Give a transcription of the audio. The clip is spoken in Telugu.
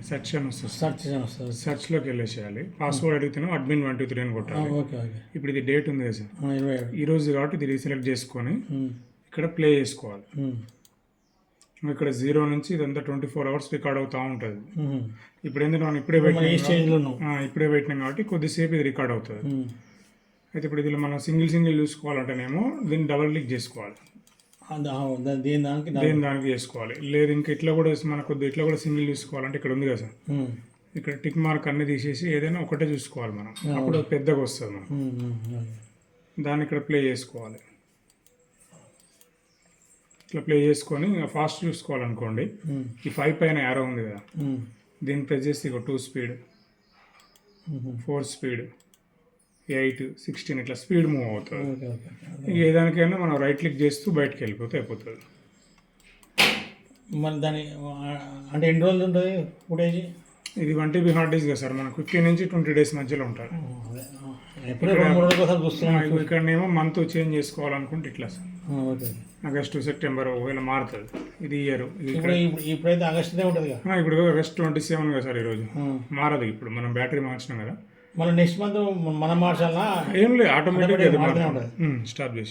సెర్చ్ అని వస్తుంది. సెర్చ్ వస్తుంది. సెర్చ్లోకి వెళ్ళేసేయాలి. పాస్వర్డ్ అడిగితేనే admin 123 అని కొట్టాలి. Okay okay. ఇప్పుడు ఇది డేట్ ఉంది కదా సార్, 27. ఈ రోజు కాబట్టి ఇది రీసెలెక్ట్ చేసుకొని ఇక్కడ ప్లే చేసుకోవాలి. ఇక్కడ 0 నుంచి ఇదంతా 24 hours రికార్డ్ అవుతూ ఉంటుంది. ఇప్పుడు ఏంటంటే మనం ఇప్పుడే పెట్టినాం కాబట్టి కొద్దిసేపు ఇది రికార్డ్ అవుతుంది. అయితే ఇప్పుడు ఇది మనం సింగిల్ చూసుకోవాలంటేనేమో దీన్ని డబల్ క్లిక్ చేసుకోవాలి. దేని దానికి చేసుకోవాలి. లేదు ఇంకా ఇట్లా కూడా మనకు ఇట్లా కూడా సింగిల్ చూసుకోవాలంటే ఇక్కడ ఉంది కదా సార్, ఇక్కడ టిక్ మార్క్ అన్ని తీసేసి ఏదైనా ఒకటే చూసుకోవాలి మనం, అప్పుడు పెద్దగా వస్తుంది మనం. దాన్ని ఇక్కడ ప్లే చేసుకోవాలి. ఇట్లా ప్లే చేసుకొని ఫాస్ట్ చూసుకోవాలనుకోండి, ఈ 5 పైన యారో ఉంది కదా, దీన్ని ప్రెస్ చేసి ఇక 2 స్పీడ్, 4 స్పీడ్, 8, 16 ఇట్లా స్పీడ్ మూవ్ అవుతుంది. ఏ దానికైనా మనం రైట్ క్లిక్ చేస్తూ బయటకు వెళ్ళిపోతే అయిపోతుంది. మరి దాని అంటే ఎన్ని రోజులు ఉంటుంది ఫుటేజ్? ఇది 1 TB హార్డ్ డిస్క్ కదా సార్, మనకు 15 నుంచి 20 days మధ్యలో ఉంటుంది. ఇక్కడనేమో మంత్ చేంజ్ చేసుకోవాలనుకుంటే ఇట్లా సార్, ఆగస్టు సెప్టెంబర్ ఒకవేళ మారుతుంది. ఇది ఇయర్ ఇప్పుడైతే ఆగస్టునే ఉంటుంది కదా, ఇప్పుడు ఆగస్ట్ 27 కదా సార్ ఈరోజు, మారదు. ఇప్పుడు మనం బ్యాటరీ మార్చినాం కదా, మళ్ళీ నెక్స్ట్ మంత్ మనం మార్చాలా? ఏం లేదు, ఆటోమేటిక్గా స్టాప్ చేసి